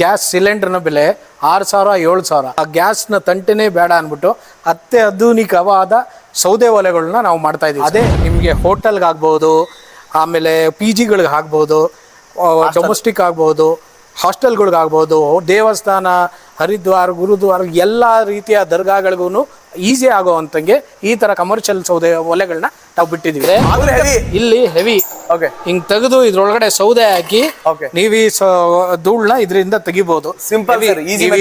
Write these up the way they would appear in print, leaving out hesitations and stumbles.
Gas ಸಿಲಿಂಡರ್ನ ಬೆಲೆ 6,000 7,000. ಆ ಗ್ಯಾಸ್ನ ತಂಟೆನೇ ಬೇಡ ಅಂದ್ಬಿಟ್ಟು ಅತ್ಯಾಧುನಿಕವಾದ ಸೌದೆ ಒಲೆಗಳನ್ನ ನಾವು ಮಾಡ್ತಾ ಇದೀವಿ. ಅದೇ ನಿಮಗೆ ಹೋಟೆಲ್ಗಾಗ್ಬೋದು, ಆಮೇಲೆ ಪಿ ಜಿಗಳಿಗೆ ಆಗ್ಬೋದು, ಡೊಮೆಸ್ಟಿಕ್ ಆಗ್ಬೋದು, ಹಾಸ್ಟೆಲ್ಗಳಿಗಾಗ್ಬೋದು, ದೇವಸ್ಥಾನ, ಹರಿದ್ವಾರ, ಗುರುದ್ವಾರ ಎಲ್ಲ ರೀತಿಯ ದರ್ಗಾಗಳಿಗೂ ಈಸಿ ಆಗೋವಂತಂಗೆ ಈ ತರ ಕಮರ್ಷಿಯಲ್ ಸೌದೆ ಒಲೆಗಳನ್ನ ನಾವು ಬಿಟ್ಟಿದೀವಿ. ಇಲ್ಲಿ ಹೆವಿ ಹಿಂಗ್ ತೆಗೆದು ಇದ್ರೊಳಗಡೆ ಸೌದೆ ಹಾಕಿ ನೀವು ಈ ಧೂಳ್ನ ಇದರಿಂದ ತೆಗಿಬಹುದು. ಸಿಂಪಲ್,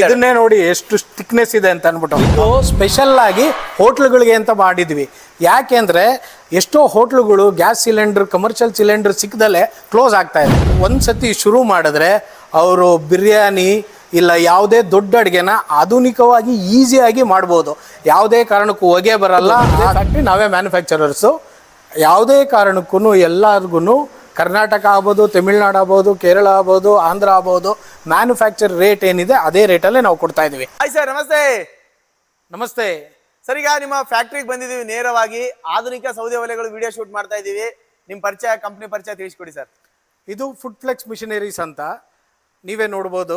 ಇದನ್ನೇ ನೋಡಿ ಎಷ್ಟು ಥಿಕ್ನೆಸ್ ಇದೆ ಅಂತ ಅನ್ಬಿಟ್ಟು. ಇದು ಸ್ಪೆಷಲ್ ಆಗಿ ಹೋಟ್ಲುಗಳಿಗೆ ಅಂತ ಮಾಡಿದ್ವಿ. ಯಾಕೆಂದ್ರೆ ಎಷ್ಟೋ ಹೋಟ್ಲುಗಳು ಗ್ಯಾಸ್ ಸಿಲಿಂಡರ್, ಕಮರ್ಷಿಯಲ್ ಸಿಲಿಂಡರ್ ಸಿಕ್ಕದಲ್ಲೇ ಕ್ಲೋಸ್ ಆಗ್ತಾ ಇದೆ. ಒಂದ್ಸತಿ ಶುರು ಮಾಡಿದ್ರೆ ಅವರು ಬಿರಿಯಾನಿ ಇಲ್ಲ ಯಾವುದೇ ದೊಡ್ಡ ಅಡುಗೆನ ಆಧುನಿಕವಾಗಿ ಈಸಿಯಾಗಿ ಮಾಡ್ಬೋದು. ಯಾವುದೇ ಕಾರಣಕ್ಕೂ ಹೊಗೆ ಬರಲ್ಲ. ಫ್ಯಾಕ್ಟ್ರಿ ನಾವೇ ಮ್ಯಾನುಫ್ಯಾಕ್ಚರರ್ಸು. ಯಾವುದೇ ಕಾರಣಕ್ಕೂ ಎಲ್ಲರಿಗೂ ಕರ್ನಾಟಕ ಆಗ್ಬೋದು, ತಮಿಳ್ನಾಡು ಆಗ್ಬೋದು, ಕೇರಳ ಆಗ್ಬೋದು, ಆಂಧ್ರ ಆಗ್ಬೋದು, ಮ್ಯಾನುಫ್ಯಾಕ್ಚರ್ ರೇಟ್ ಏನಿದೆ ಅದೇ ರೇಟಲ್ಲೇ ನಾವು ಕೊಡ್ತಾ ಇದೀವಿ. ಹಾಯ್ ಸರ್, ನಮಸ್ತೆ. ನಮಸ್ತೆ ಸರ್, ಈಗ ನಿಮ್ಮ ಫ್ಯಾಕ್ಟ್ರಿಗೆ ಬಂದಿದ್ದೀವಿ. ನೇರವಾಗಿ ಆಧುನಿಕ ಸೌದೆ ಒಲೆಗಳು ವಿಡಿಯೋ ಶೂಟ್ ಮಾಡ್ತಾ ಇದ್ದೀವಿ. ನಿಮ್ಮ ಪರಿಚಯ, ಕಂಪ್ನಿ ಪರಿಚಯ ತಿಳಿಸ್ಕೊಡಿ ಸರ್. ಇದು ಫುಡ್ ಫ್ಲೆಕ್ಸ್ ಮಿಷನರೀಸ್ ಅಂತ ನೀವೇ ನೋಡ್ಬೋದು.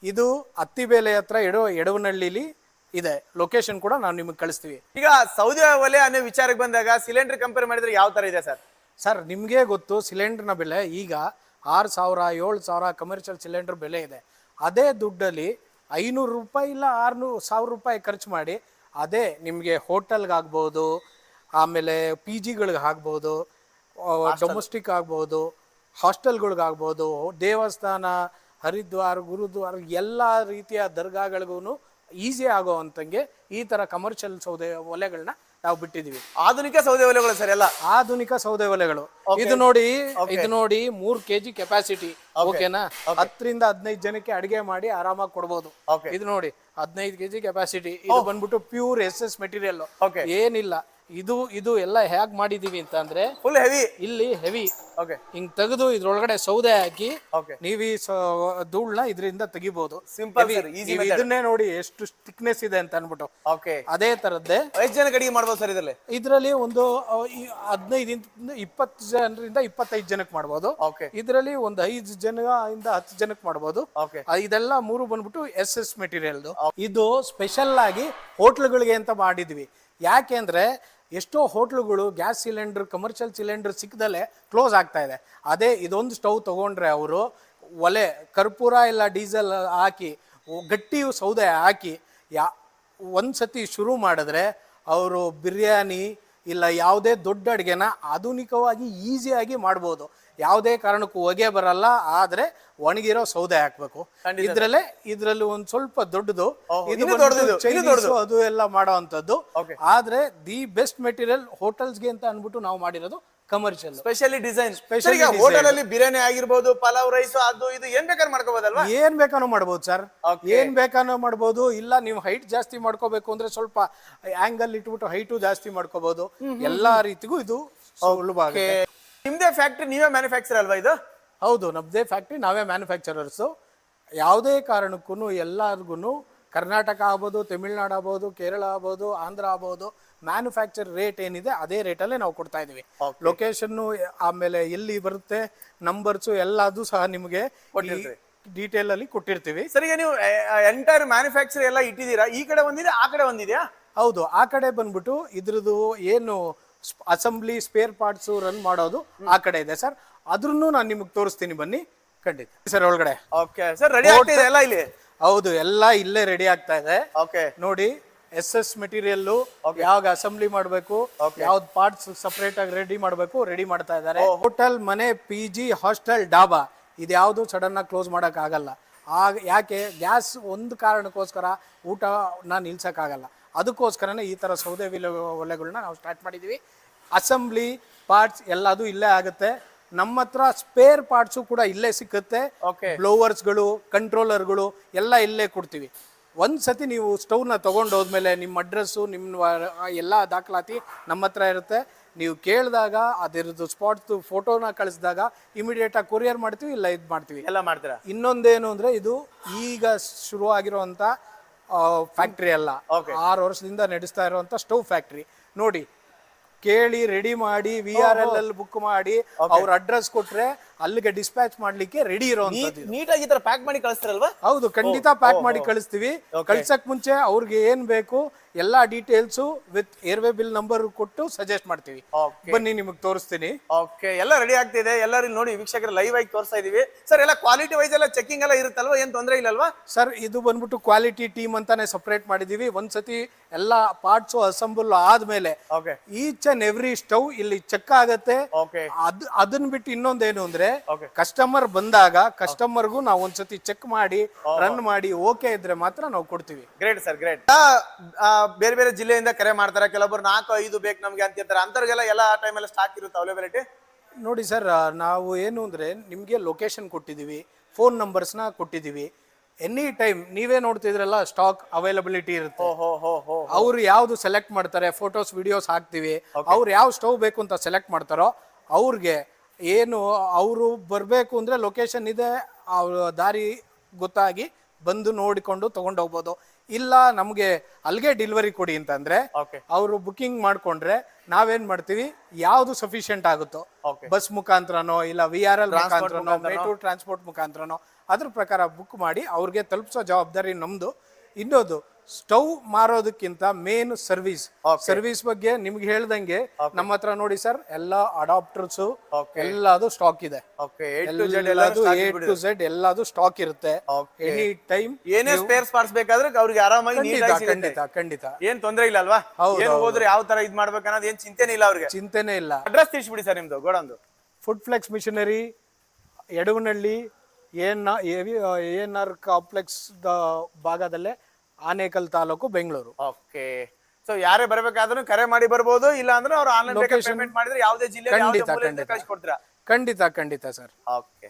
ಇದು ಅತ್ತಿಬೇಲೆ ಹತ್ರ ಎಡವನಹಳ್ಳಿಲಿ ಇದೆ. ಲೊಕೇಶನ್ ಕೂಡ ನಾವು ನಿಮಗೆ ಕಳಿಸ್ತೀವಿ. ಈಗ ಸೌದೆ ಒಲೆ ಅನ್ನೋ ವಿಚಾರಕ್ಕೆ ಬಂದಾಗ ಸಿಲಿಂಡರ್ ಕಂಪೇರ್ ಮಾಡಿದ್ರೆ ಯಾವ ತರ ಇದೆ ಸರ್? ಸರ್, ನಿಮಗೆ ಗೊತ್ತು ಸಿಲಿಂಡರ್ನ ಬೆಲೆ ಈಗ 6,000 7,000 ಕಮರ್ಷಿಯಲ್ ಸಿಲಿಂಡರ್ ಬೆಲೆ ಇದೆ. ಅದೇ ದುಡ್ಡಲ್ಲಿ 500 ರೂಪಾಯಿ ಇಲ್ಲ 600,000 ರೂಪಾಯಿ ಖರ್ಚು ಮಾಡಿ ಅದೇ ನಿಮಗೆ ಹೋಟೆಲ್ಗಾಗ್ಬೋದು, ಆಮೇಲೆ ಪಿ ಜಿಗಳಿಗೆ ಆಗ್ಬೋದು, ಡೊಮೆಸ್ಟಿಕ್ ಆಗ್ಬೋದು, ಹಾಸ್ಟೆಲ್ಗಳಿಗಾಗ್ಬೋದು, ದೇವಸ್ಥಾನ, ಹರಿದ್ವಾರ, ಗುರುದ್ವಾರ ಎಲ್ಲ ರೀತಿಯ ದರ್ಗಾಗಳಿಗೂ ಈಸಿ ಆಗೋವಂತಂಗೆ ಈ ತರ ಕಮರ್ಷಿಯಲ್ ಸೌದೆ ಒಲೆಗಳನ್ನ ನಾವು ಬಿಟ್ಟಿದೀವಿ. ಆಧುನಿಕ ಸೌದೆ ಒಲೆಗಳು ಸರ್, ಎಲ್ಲ ಆಧುನಿಕ ಸೌದೆ ಒಲೆಗಳು. ಇದು ನೋಡಿ 3 kg ಕೆಪಾಸಿಟಿ. ಓಕೆನಾ? 10 ರಿಂದ 15 ಜನಕ್ಕೆ ಅಡಿಗೆ ಮಾಡಿ ಆರಾಮಾಗಿ ಕೊಡ್ಬೋದು. ಇದು ನೋಡಿ 15 kg ಕೆಪಾಸಿಟಿ. ಇದು ಬಂದ್ಬಿಟ್ಟು ಪ್ಯೂರ್ SS ಮೆಟೀರಿಯಲ್. ಏನಿಲ್ಲ, ಇದು ಎಲ್ಲ ಹೇಗ್ ಮಾಡಿದೀವಿ ಅಂತ ಅಂದ್ರೆ ಫುಲ್ ಹೆವಿ. ಇಲ್ಲಿ ಹೆವಿ ಹಿಂಗ್ ತೆಗೆದು ಇದ್ರೊಳಗಡೆ ಸೌದೆ ಹಾಕಿ ನೀವು ಈ ಧೂಳ್ನ ಇದರಿಂದ ತೆಗಿಬಹುದು. ಸಿಂಪಲ್, ಇದನ್ನೇ ನೋಡಿ ಎಷ್ಟು ಥಿಕ್ನೆಸ್ ಇದೆ ಅಂತ ಅನ್ಬಿಟ್ಟು. ಅದೇ ತರದ್ದೇ ಎಷ್ಟು ಜನಕ್ಕೆ ಅಡಿಗೆ ಮಾಡ್ಬೋದು ಸರ್ ಇದರಲ್ಲಿ ಒಂದು 15 20 ಜನರಿಂದ 25 ಜನಕ್ಕೆ ಮಾಡ್ಬೋದು. ಇದರಲ್ಲಿ ಒಂದು 5 ಜನದಿಂದ 10 ಜನಕ್ಕೆ ಮಾಡ್ಬೋದು. ಇದೆಲ್ಲ 3 ಬಂದ್ಬಿಟ್ಟು SS ಮೆಟೀರಿಯಲ್. ಇದು ಸ್ಪೆಷಲ್ ಆಗಿ ಹೋಟ್ಲುಗಳಿಗೆ ಅಂತ ಮಾಡಿದ್ವಿ. ಯಾಕೆಂದ್ರೆ ಎಷ್ಟೋ ಹೋಟ್ಲುಗಳು ಗ್ಯಾಸ್ ಸಿಲಿಂಡರ್, ಕಮರ್ಷಿಯಲ್ ಸಿಲಿಂಡರ್ ಸಿಕ್ಕದಲ್ಲೇ ಕ್ಲೋಸ್ ಆಗ್ತಾ ಇದೆ. ಅದೇ ಇದೊಂದು ಸ್ಟವ್ ತಗೊಂಡ್ರೆ ಅವರು ಒಲೆ, ಕರ್ಪೂರ ಇಲ್ಲ ಡೀಸೆಲ್ ಹಾಕಿ ಗಟ್ಟಿ ಸೌದೆ ಹಾಕಿ ಒಂದ್ಸತಿ ಶುರು ಮಾಡಿದ್ರೆ ಅವರು ಬಿರಿಯಾನಿ ಇಲ್ಲ ಯಾವುದೇ ದೊಡ್ಡ ಅಡುಗೆನ ಆಧುನಿಕವಾಗಿ ಈಸಿಯಾಗಿ ಮಾಡ್ಬೋದು. ಯಾವುದೇ ಕಾರಣಕ್ಕೂ ಹೊಗೆ ಬರಲ್ಲ. ಆದ್ರೆ ಒಣಗಿರೋ ಸೌದೆ ಹಾಕ್ಬೇಕು. ಇದ್ರಲ್ಲಿ ಒಂದ್ ಸ್ವಲ್ಪ ದೊಡ್ಡದು, ಅದು ಎಲ್ಲ ಮಾಡೋ ಅಂತದ್ದು. ಆದ್ರೆ ದಿ ಬೆಸ್ಟ್ ಮೆಟೀರಿಯಲ್ ಹೋಟೆಲ್ಸ್ಗೆ ಅಂತ ಅನ್ಬಿಟ್ಟು ನಾವು ಮಾಡಿರೋದು ಕಮರ್ಷಿಯಲ್ ಸ್ಪೆಷಲಿ ಡಿಸೈನ್. ಹೋಟೆಲ್ ಅಲ್ಲಿ ಬಿರಿಯಾನಿ ಆಗಿರ್ಬೋದು, ಪಲಾವ್ ರೈಸ್, ಅದು ಇದು ಏನ್ ಬೇಕಾದ್ರೂ ಮಾಡ್ಕೋಬಹುದಲ್ವಾ? ಏನ್ ಬೇಕಾದ್ರೂ ಮಾಡ್ಬೋದು ಸರ್, ಏನ್ ಬೇಕಾದ್ರೂ ಮಾಡ್ಬೋದು. ಇಲ್ಲ ನೀವು ಹೈಟ್ ಜಾಸ್ತಿ ಮಾಡ್ಕೋಬೇಕು ಅಂದ್ರೆ ಸ್ವಲ್ಪ ಆಂಗಲ್ ಇಟ್ಬಿಟ್ಟು ಹೈಟು ಜಾಸ್ತಿ ಮಾಡ್ಕೋಬಹುದು. ಎಲ್ಲಾ ರೀತಿಗೂ ಇದು ಸುಲಭ. ನಿಮ್ದೇ ಫ್ಯಾಕ್ಟ್ರಿ, ನೀವೇ ಮ್ಯಾನುಫ್ಯಾಕ್ಚರ್ ಅಲ್ವಾ ಇದು? ಹೌದು, ನಮ್ದೇ ಫ್ಯಾಕ್ಟ್ರಿ, ನಾವೇ ಮ್ಯಾನುಫ್ಯಾಕ್ಚರರ್ಸು. ಯಾವುದೇ ಕಾರಣಕ್ಕೂ ಎಲ್ಲರಿಗೂ ಕರ್ನಾಟಕ ಆಗ್ಬೋದು, ತಮಿಳ್ನಾಡು ಆಗ್ಬೋದು, ಕೇರಳ ಆಗ್ಬೋದು, ಆಂಧ್ರ ಆಗ್ಬೋದು, ಮ್ಯಾನುಫ್ಯಾಕ್ಚರ್ ರೇಟ್ ಏನಿದೆ ಅದೇ ರೇಟಲ್ಲೇ ನಾವು ಕೊಡ್ತಾ ಇದೀವಿ. ಲೊಕೇಶನ್ನು, ಆಮೇಲೆ ಎಲ್ಲಿ ಬರುತ್ತೆ, ನಂಬರ್ಸು ಎಲ್ಲದು ಸಹ ನಿಮಗೆ ಡೀಟೇಲ್ ಅಲ್ಲಿ ಕೊಟ್ಟಿರ್ತೀವಿ. ಸರ್, ಈಗ ನೀವು ಎಂಟೈರ್ ಮ್ಯಾನುಫ್ಯಾಕ್ಚರ್ ಎಲ್ಲ ಇಟ್ಟಿದ್ದೀರಾ. ಈ ಕಡೆ ಒಂದಿದೆ, ಆ ಕಡೆ ಒಂದಿದೆಯಾ? ಹೌದು, ಆ ಕಡೆ ಬಂದ್ಬಿಟ್ಟು ಇದ್ರದ್ದು ಏನು ಅಸೆಂಬ್ಲಿ ಸ್ಪೇರ್ ಪಾರ್ಟ್ಸ್ ರನ್ ಮಾಡೋದು ಆ ಕಡೆ ಇದೆ ಸರ್. ಅದ್ರನ್ನು ನಾನು ನಿಮಗೆ ತೋರಿಸ್ತೀನಿ, ಬನ್ನಿ. ಖಂಡಿತ ಸರ್, ಒಳಗಡೆ. ಸರ್, ರೆಡಿ ಆಗ್ತಿದೆ ಎಲ್ಲ ಇಲ್ಲಿ? ಹೌದು, ಎಲ್ಲ ಇಲ್ಲೇ ರೆಡಿ ಆಗ್ತಾ ಇದೆ. ನೋಡಿ, SS ಮೆಟೀರಿಯಲ್ ಯಾವಾಗ ಅಸೆಂಬ್ಲಿ ಮಾಡಬೇಕು, ಯಾವ್ದು ಪಾರ್ಟ್ಸ್ ಸಪರೇಟ್ ಆಗಿ ರೆಡಿ ಮಾಡ್ತಾ ಇದ್ದಾರೆ. ಹೋಟೆಲ್, ಮನೆ, PG, ಹಾಸ್ಟೆಲ್, ಡಾಬಾ ಇದ್ಯಾವುದು ಸಡನ್ ಆಗಿ ಕ್ಲೋಸ್ ಮಾಡಕ್ ಆಗಲ್ಲ. ಯಾಕೆ? ಗ್ಯಾಸ್ ಒಂದು ಕಾರಣಕ್ಕೋಸ್ಕರ ಊಟನ ನಿಲ್ಸಕ್ ಆಗಲ್ಲ. ಅದಕ್ಕೋಸ್ಕರನೇ ಈ ತರ ಸೌದೆ ಒಲೆಗಳನ್ನ ನಾವು ಸ್ಟಾರ್ಟ್ ಮಾಡಿದೀವಿ. ಅಸೆಂಬ್ಲಿ ಪಾರ್ಟ್ಸ್ ಎಲ್ಲದು ಇಲ್ಲೇ ಆಗುತ್ತೆ. ನಮ್ಮ ಹತ್ರ ಸ್ಪೇರ್ ಪಾರ್ಟ್ಸು ಕೂಡ ಇಲ್ಲೇ ಸಿಕ್ಕುತ್ತೆ. ಬ್ಲೋವರ್ಸ್ಗಳು, ಕಂಟ್ರೋಲರ್ಗಳು ಎಲ್ಲ ಇಲ್ಲೇ ಕೊಡ್ತೀವಿ. ಒಂದ್ಸತಿ ನೀವು ಸ್ಟವ್ನ ತಗೊಂಡು ಹೋದ್ಮೇಲೆ ನಿಮ್ಮ ಅಡ್ರೆಸ್ಸು, ನಿಮ್ಮ ಎಲ್ಲ ದಾಖಲಾತಿ ನಮ್ಮ ಹತ್ರ ಇರುತ್ತೆ. ನೀವು ಕೇಳಿದಾಗ ಅದರದ್ದು ಸ್ಪಾಟ್ ಫೋಟೋನ ಕಳಿಸಿದಾಗ ಇಮಿಡಿಯೇಟ್ ಆಗಿ ಕೊರಿಯರ್ ಮಾಡ್ತೀವಿ, ಇಲ್ಲ ಇದು ಮಾಡ್ತೀವಿ, ಎಲ್ಲ ಮಾಡ್ತೀರಾ. ಇನ್ನೊಂದೇನು ಅಂದ್ರೆ ಇದು ಈಗ ಶುರು ಆಗಿರುವಂತ ಫ್ಯಾಕ್ಟ್ರಿ ಅಲ್ಲ, 6 ವರ್ಷದಿಂದ ನಡೆಸ್ತಾ ಇರುವಂತ ಸ್ಟವ್ ಫ್ಯಾಕ್ಟ್ರಿ. ನೋಡಿ, ಕೇಳಿ ರೆಡಿ ಮಾಡಿ VRL ಅಲ್ಲಿ ಬುಕ್ ಮಾಡಿ ಅವ್ರ ಅಡ್ರೆಸ್ ಕೊಟ್ರೆ ಅಲ್ಲಿಗೆ ಡಿಸ್ಪ್ಯಾಚ್ ಮಾಡ್ಲಿಕ್ಕೆ ರೆಡಿ ಇರೋಂಥದ್ದು. ನೀಟಾಗಿ ಈ ತರ ಪ್ಯಾಕ್ ಮಾಡಿ ಕಳಿಸ್ತಾರಲ್ವಾ? ಹೌದು, ಖಂಡಿತ ಪ್ಯಾಕ್ ಮಾಡಿ ಕಳಿಸ್ತೀವಿ. ಕಳ್ಸಕ್ ಮುಂಚೆ ಅವ್ರಿಗೆ ಏನ್ ಬೇಕು ಎಲ್ಲಾ details with airway bill number ಕೊಟ್ಟು ಸಜೆಸ್ಟ್ ಮಾಡ್ತೀವಿ. ಬನ್ನಿ ನಿಮಗೆ ತೋರಿಸ್ತೀನಿ. ಓಕೆ, ಎಲ್ಲ ರೆಡಿ ಆಗ್ತಿದೆ. ಎಲ್ಲರೂ ನೋಡಿ ವೀಕ್ಷಕರು ಲೈವ್ ಆಗಿ ತೋರಿಸ್ತಾ ಇದೀವಿ. ಸರ್ ಎಲ್ಲ ಕ್ವಾಲಿಟಿ ವೈಸ್ ಎಲ್ಲ ಚೆಕಿಂಗ್ ಎಲ್ಲ ಇರುತ್ತಲ್ವಾ? ಏನ್ ತೊಂದರೆ ಇಲ್ಲಲ್ವಾ? ಸರ್ ಇದು ಬಂದ್ಬಿಟ್ಟು ಕ್ವಾಲಿಟಿ ಟೀಮ್ ಅಂತಾನೆ ಸಪರೇಟ್ ಮಾಡಿದೀವಿ. ಒಂದ್ಸತಿ ಎಲ್ಲಾ ಪಾರ್ಟ್ಸ್ ಅಸೆಂಬಲ್ ಆದ್ಮೇಲೆ ಈಚ್ ಅಂಡ್ ಎವ್ರಿ ಸ್ಟವ್ ಇಲ್ಲಿ ಚೆಕ್ ಆಗತ್ತೆ. ಅದನ್ನ ಬಿಟ್ಟು ಇನ್ನೊಂದೇನು ಅಂದ್ರೆ ಕಸ್ಟಮರ್ ಬಂದಾಗ ಕಸ್ಟಮರ್ಗೂ ನಾವು ಒಂದ್ಸತಿ ಚೆಕ್ ಮಾಡಿ ರನ್ ಮಾಡಿ ಓಕೆ ಇದ್ರೆ ಮಾತ್ರ ನಾವು ಕೊಡ್ತೀವಿ. Great sir, great. ಬೇರೆ ಬೇರೆ ಜಿಲ್ಲೆಯಿಂದ ಕರೆ ಮಾಡ್ತಾರೆ, ಕೆಲವೊಬ್ರು 4-5 ಬೇಕು ನಮ್ಗೆ ಅಂತಿರ್ತಾರೆ. ಅಂತವ್ರಿಗೆಲ್ಲ ಎಲ್ಲ ಟೈಮ್ ಎಲ್ಲ ಸ್ಟಾಕ್ ಇರುತ್ತೆ ಅವೈಲಬಿಲಿಟಿ? ನೋಡಿ ಸರ್, ನಾವು ಏನು ಅಂದ್ರೆ ನಿಮ್ಗೆ ಲೊಕೇಶನ್ ಕೊಟ್ಟಿದೀವಿ, ಫೋನ್ ನಂಬರ್ಸ್ನ ಕೊಟ್ಟಿದೀವಿ. ಎನಿ ಟೈಮ್ ನೀವೇ ನೋಡ್ತಿದ್ರಲ್ಲ ಸ್ಟಾಕ್ ಅವೈಲಬಿಲಿಟಿ ಇರುತ್ತೆ. ಅವ್ರು ಯಾವ್ದು ಸೆಲೆಕ್ಟ್ ಮಾಡ್ತಾರೆ, ಫೋಟೋಸ್ ವಿಡಿಯೋಸ್ ಹಾಕ್ತಿವಿ. ಅವ್ರು ಯಾವ ಸ್ಟವ್ ಬೇಕು ಅಂತ ಸೆಲೆಕ್ಟ್ ಮಾಡ್ತಾರೋ ಅವ್ರಿಗೆ ಏನು ಅವರು ಬರಬೇಕು ಅಂದ್ರೆ ಲೊಕೇಶನ್ ಇದೆ, ಅವ್ರ ದಾರಿ ಗೊತ್ತಾಗಿ ಬಂದು ನೋಡಿಕೊಂಡು ತಗೊಂಡು ಹೋಗ್ಬೋದು. ಇಲ್ಲ ನಮ್ಗೆ ಅಲ್ಲಿಗೆ ಡೆಲಿವರಿ ಕೊಡಿ ಅಂತಂದ್ರೆ ಅವರು ಬುಕಿಂಗ್ ಮಾಡ್ಕೊಂಡ್ರೆ ನಾವೇನ್ ಮಾಡ್ತೀವಿ, ಯಾವ್ದು ಸಫಿಶಿಯಂಟ್ ಆಗುತ್ತೋ ಬಸ್ ಮುಖಾಂತರನೋ ಇಲ್ಲ VRL ಮುಖಾಂತರನೋ ಮೆಟ್ರೋ ಟ್ರಾನ್ಸ್ಪೋರ್ಟ್ ಮುಖಾಂತರನೋ ಅದ್ರ ಪ್ರಕಾರ ಬುಕ್ ಮಾಡಿ ಅವ್ರಿಗೆ ತಲುಪಿಸೋ ಜವಾಬ್ದಾರಿ ನಮ್ದು. ಇನ್ನೊಂದು ಸ್ಟವ್ ಮಾರೋದಕ್ಕಿಂತ ಮೇನ್ ಸರ್ವಿಸ್ ಬಗ್ಗೆ ನಿಮ್ಗೆ ಹೇಳ್ದಂಗೆ ನಮ್ಮ ಹತ್ರ ನೋಡಿ ಸರ್ ಎಲ್ಲ ಅಡಾಪ್ಟರ್ಸ್ ಎಲ್ಲಾದು ಸ್ಟಾಕ್ ಇದೆ. A to Z ಎಲ್ಲಾದು ಸ್ಟಾಕ್ ಇರುತ್ತೆ. ಎನಿ ಟೈಮ್ ಏನೇ ಸ್ಪೇರ್ ಪಾರ್ಟ್ಸ್ ಬೇಕಾದ್ರೆ ಅವ್ರಿಗೆ ಆರಾಮಾಗಿ ಖಂಡಿತ ಏನ್ ತೊಂದರೆ ಇಲ್ಲ ಅಲ್ವಾ? ಏನ್ ಹೋದ್ರೆ ಯಾವ ತರ ಇದ್ ಮಾಡ್ಬೇಕು ಅನ್ನೋದು ಏನ್ ಚಿಂತೆನೇ ಇಲ್ಲ ಅವ್ರಿಗೆ. ಚಿಂತೆನೇ ಇಲ್ಲ. ಅಡ್ರೆಸ್ ತಿಳಿಸ್ಬಿಡಿ ಸರ್ ನಿಮ್ದು ಗೋಡೌನ್ದು. Food flex machinery, Yadavanahalli, ANR complex ಭಾಗದಲ್ಲೇ, ಆನೇಕಲ್ ತಾಲೂಕು, ಬೆಂಗಳೂರು. ಓಕೆ, ಸೊ ಯಾರೇ ಬರ್ಬೇಕಾದ್ರೂ ಕರೆ ಮಾಡಿ ಬರ್ಬೋದು. ಇಲ್ಲ ಅಂದ್ರೆ ಅವ್ರು ಆನ್ಲೈನ್ ಪೇಮೆಂಟ್ ಮಾಡಿದ್ರೆ ಯಾವುದೇ ಜಿಲ್ಲೆ ಖಂಡಿತ ಸರ್. ಓಕೆ.